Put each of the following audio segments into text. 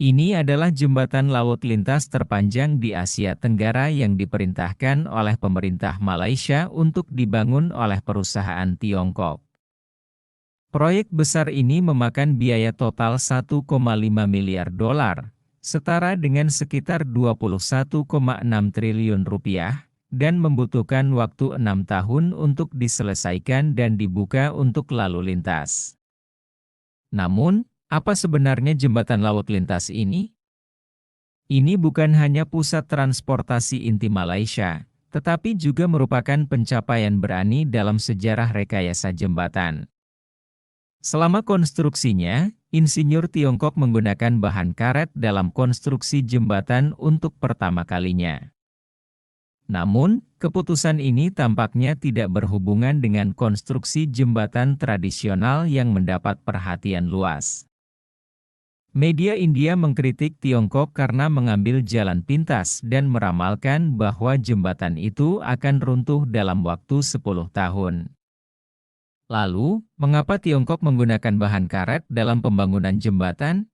Ini adalah jembatan laut lintas terpanjang di Asia Tenggara yang diperintahkan oleh pemerintah Malaysia untuk dibangun oleh perusahaan Tiongkok. Proyek besar ini memakan biaya total 1,5 miliar dolar, setara dengan sekitar 21,6 triliun rupiah, dan membutuhkan waktu 6 tahun untuk diselesaikan dan dibuka untuk lalu lintas. Namun, apa sebenarnya jembatan laut lintas ini? Ini bukan hanya pusat transportasi inti Malaysia, tetapi juga merupakan pencapaian berani dalam sejarah rekayasa jembatan. Selama konstruksinya, insinyur Tiongkok menggunakan bahan karet dalam konstruksi jembatan untuk pertama kalinya. Namun, keputusan ini tampaknya tidak berhubungan dengan konstruksi jembatan tradisional yang mendapat perhatian luas. Media India mengkritik Tiongkok karena mengambil jalan pintas dan meramalkan bahwa jembatan itu akan runtuh dalam waktu 10 tahun. Lalu, mengapa Tiongkok menggunakan bahan karet dalam pembangunan jembatan?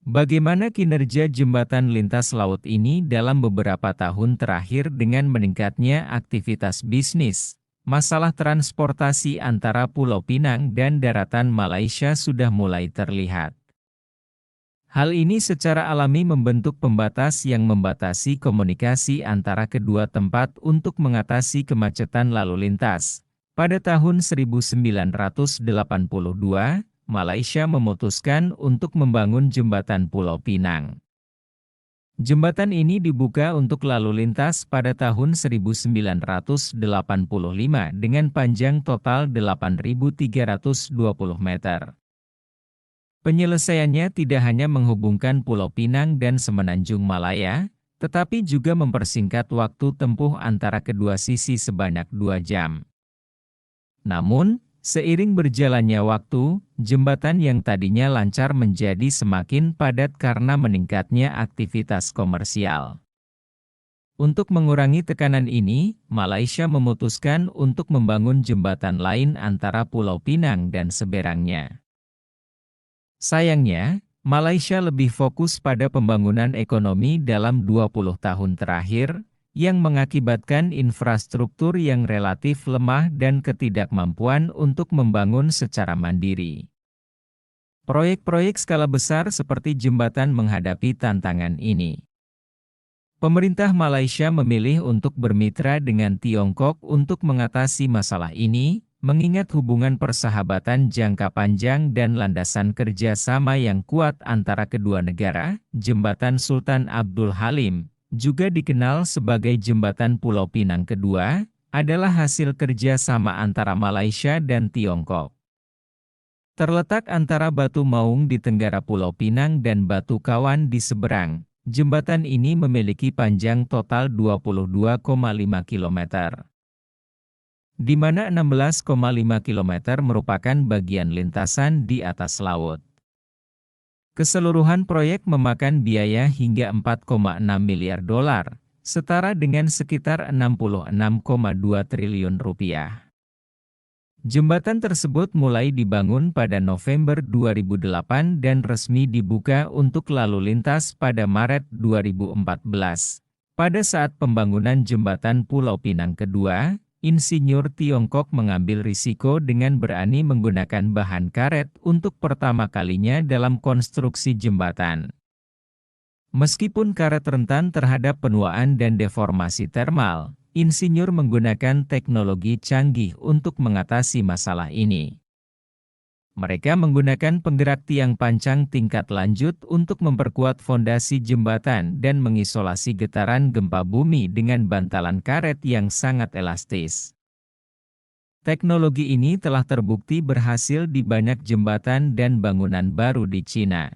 Bagaimana kinerja jembatan lintas laut ini dalam beberapa tahun terakhir dengan meningkatnya aktivitas bisnis? Masalah transportasi antara Pulau Pinang dan daratan Malaysia sudah mulai terlihat. Hal ini secara alami membentuk pembatas yang membatasi komunikasi antara kedua tempat untuk mengatasi kemacetan lalu lintas. Pada tahun 1982, Malaysia memutuskan untuk membangun jembatan Pulau Pinang. Jembatan ini dibuka untuk lalu lintas pada tahun 1985 dengan panjang total 8.320 meter. Penyelesaiannya tidak hanya menghubungkan Pulau Pinang dan Semenanjung Malaya, tetapi juga mempersingkat waktu tempuh antara kedua sisi sebanyak 2 jam. Namun, seiring berjalannya waktu, jembatan yang tadinya lancar menjadi semakin padat karena meningkatnya aktivitas komersial. Untuk mengurangi tekanan ini, Malaysia memutuskan untuk membangun jembatan lain antara Pulau Pinang dan seberangnya. Sayangnya, Malaysia lebih fokus pada pembangunan ekonomi dalam 20 tahun terakhir, yang mengakibatkan infrastruktur yang relatif lemah dan ketidakmampuan untuk membangun secara mandiri. Proyek-proyek skala besar seperti jembatan menghadapi tantangan ini. Pemerintah Malaysia memilih untuk bermitra dengan Tiongkok untuk mengatasi masalah ini, mengingat hubungan persahabatan jangka panjang dan landasan kerjasama yang kuat antara kedua negara. Jembatan Sultan Abdul Halim, juga dikenal sebagai Jembatan Pulau Pinang kedua, adalah hasil kerja sama antara Malaysia dan Tiongkok. Terletak antara Batu Maung di tenggara Pulau Pinang dan Batu Kawan di seberang, jembatan ini memiliki panjang total 22,5 km. Di mana 16,5 km merupakan bagian lintasan di atas laut. Keseluruhan proyek memakan biaya hingga 4,6 miliar dolar, setara dengan sekitar 66,2 triliun rupiah. Jembatan tersebut mulai dibangun pada November 2008 dan resmi dibuka untuk lalu lintas pada Maret 2014. Pada saat pembangunan jembatan Pulau Pinang kedua, insinyur Tiongkok mengambil risiko dengan berani menggunakan bahan karet untuk pertama kalinya dalam konstruksi jembatan. Meskipun karet rentan terhadap penuaan dan deformasi termal, insinyur menggunakan teknologi canggih untuk mengatasi masalah ini. Mereka menggunakan penggerak tiang pancang tingkat lanjut untuk memperkuat fondasi jembatan dan mengisolasi getaran gempa bumi dengan bantalan karet yang sangat elastis. Teknologi ini telah terbukti berhasil di banyak jembatan dan bangunan baru di Cina.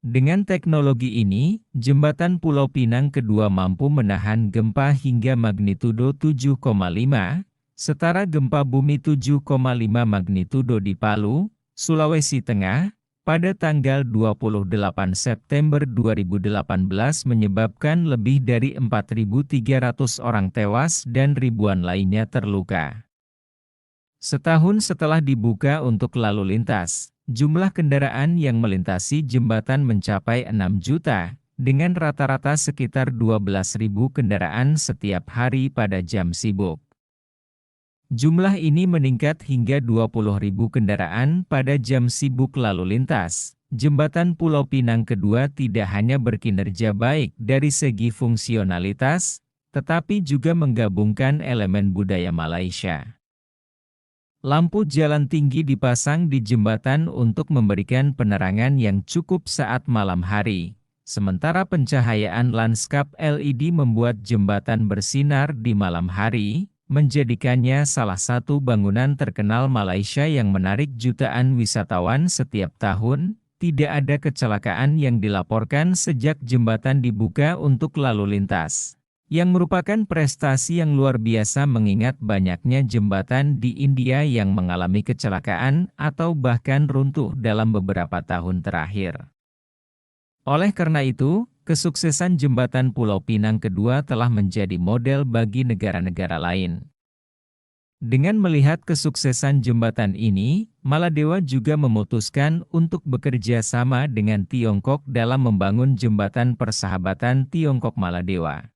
Dengan teknologi ini, jembatan Pulau Pinang kedua mampu menahan gempa hingga magnitudo 7,5, setara gempa bumi 7,5 magnitudo di Palu, Sulawesi Tengah, pada tanggal 28 September 2018 menyebabkan lebih dari 4.300 orang tewas dan ribuan lainnya terluka. Setahun setelah dibuka untuk lalu lintas, Jumlah kendaraan yang melintasi jembatan mencapai 6 juta, dengan rata-rata sekitar 12.000 kendaraan setiap hari pada jam sibuk. Jumlah ini meningkat hingga 20.000 kendaraan pada jam sibuk lalu lintas. Jembatan Pulau Pinang kedua tidak hanya berkinerja baik dari segi fungsionalitas, tetapi juga menggabungkan elemen budaya Malaysia. Lampu jalan tinggi dipasang di jembatan untuk memberikan penerangan yang cukup saat malam hari, sementara pencahayaan lanskap LED membuat jembatan bersinar di malam hari, menjadikannya salah satu bangunan terkenal Malaysia yang menarik jutaan wisatawan setiap tahun. Tidak ada kecelakaan yang dilaporkan sejak jembatan dibuka untuk lalu lintas, yang merupakan prestasi yang luar biasa mengingat banyaknya jembatan di India yang mengalami kecelakaan atau bahkan runtuh dalam beberapa tahun terakhir. Oleh karena itu, kesuksesan jembatan Pulau Pinang kedua telah menjadi model bagi negara-negara lain. Dengan melihat kesuksesan jembatan ini, Maladewa juga memutuskan untuk bekerja sama dengan Tiongkok dalam membangun jembatan persahabatan Tiongkok-Maladewa.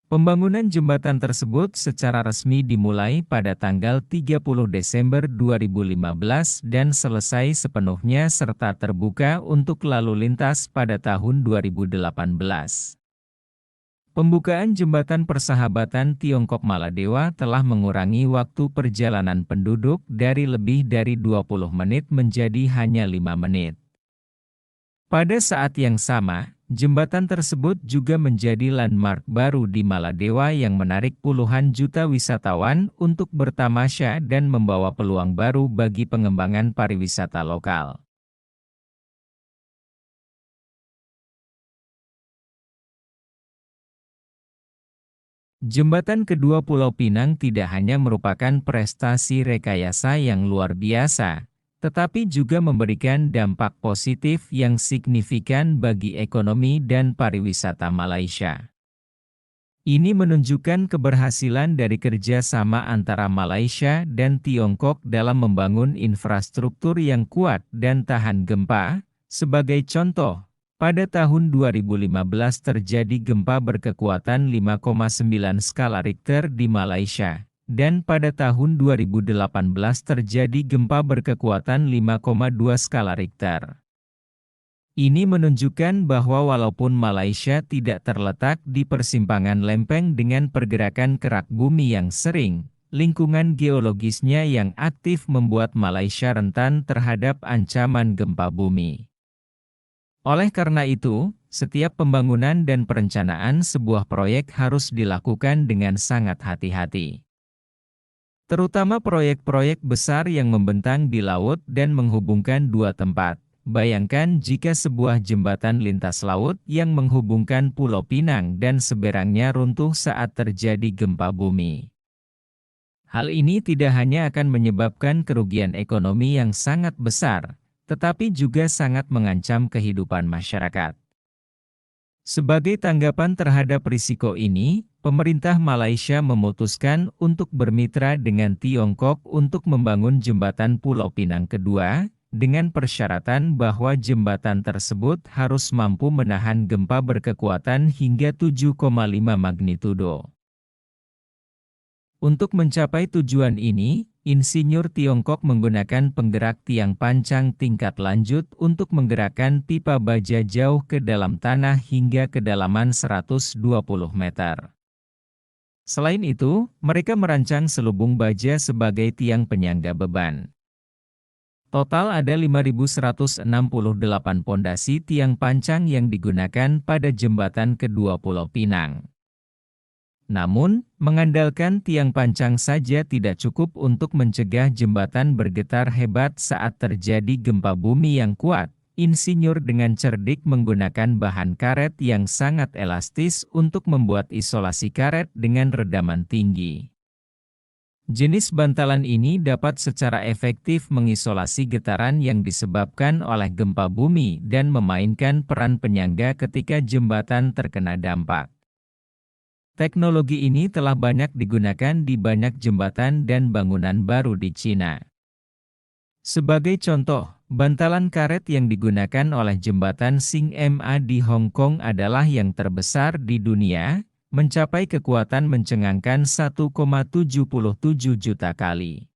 Pembangunan jembatan tersebut secara resmi dimulai pada tanggal 30 Desember 2015 dan selesai sepenuhnya serta terbuka untuk lalu lintas pada tahun 2018. Pembukaan jembatan persahabatan Tiongkok-Maladewa telah mengurangi waktu perjalanan penduduk dari lebih dari 20 menit menjadi hanya 5 menit. Pada saat yang sama, jembatan tersebut juga menjadi landmark baru di Maladewa yang menarik puluhan juta wisatawan untuk bertamasya dan membawa peluang baru bagi pengembangan pariwisata lokal. Jembatan kedua Pulau Pinang tidak hanya merupakan prestasi rekayasa yang luar biasa, tetapi juga memberikan dampak positif yang signifikan bagi ekonomi dan pariwisata Malaysia. Ini menunjukkan keberhasilan dari kerjasama antara Malaysia dan Tiongkok dalam membangun infrastruktur yang kuat dan tahan gempa. Sebagai contoh, pada tahun 2015 terjadi gempa berkekuatan 5,9 skala Richter di Malaysia, dan pada tahun 2018 terjadi gempa berkekuatan 5,2 skala Richter. Ini menunjukkan bahwa walaupun Malaysia tidak terletak di persimpangan lempeng dengan pergerakan kerak bumi yang sering, lingkungan geologisnya yang aktif membuat Malaysia rentan terhadap ancaman gempa bumi. Oleh karena itu, setiap pembangunan dan perencanaan sebuah proyek harus dilakukan dengan sangat hati-hati. Terutama proyek-proyek besar yang membentang di laut dan menghubungkan dua tempat. Bayangkan jika sebuah jembatan lintas laut yang menghubungkan Pulau Pinang dan seberangnya runtuh saat terjadi gempa bumi. Hal ini tidak hanya akan menyebabkan kerugian ekonomi yang sangat besar, tetapi juga sangat mengancam kehidupan masyarakat. Sebagai tanggapan terhadap risiko ini, pemerintah Malaysia memutuskan untuk bermitra dengan Tiongkok untuk membangun jembatan Pulau Pinang kedua, dengan persyaratan bahwa jembatan tersebut harus mampu menahan gempa berkekuatan hingga 7,5 magnitudo. Untuk mencapai tujuan ini, insinyur Tiongkok menggunakan penggerak tiang pancang tingkat lanjut untuk menggerakkan pipa baja jauh ke dalam tanah hingga kedalaman 120 meter. Selain itu, mereka merancang selubung baja sebagai tiang penyangga beban. Total ada 5.168 pondasi tiang pancang yang digunakan pada jembatan kedua Pulau Pinang. Namun, mengandalkan tiang pancang saja tidak cukup untuk mencegah jembatan bergetar hebat saat terjadi gempa bumi yang kuat. Insinyur dengan cerdik menggunakan bahan karet yang sangat elastis untuk membuat isolasi karet dengan redaman tinggi. Jenis bantalan ini dapat secara efektif mengisolasi getaran yang disebabkan oleh gempa bumi dan memainkan peran penyangga ketika jembatan terkena dampak. Teknologi ini telah banyak digunakan di banyak jembatan dan bangunan baru di Cina. Sebagai contoh, bantalan karet yang digunakan oleh jembatan Sing Ma di Hong Kong adalah yang terbesar di dunia, mencapai kekuatan mencengangkan 1,77 juta kali.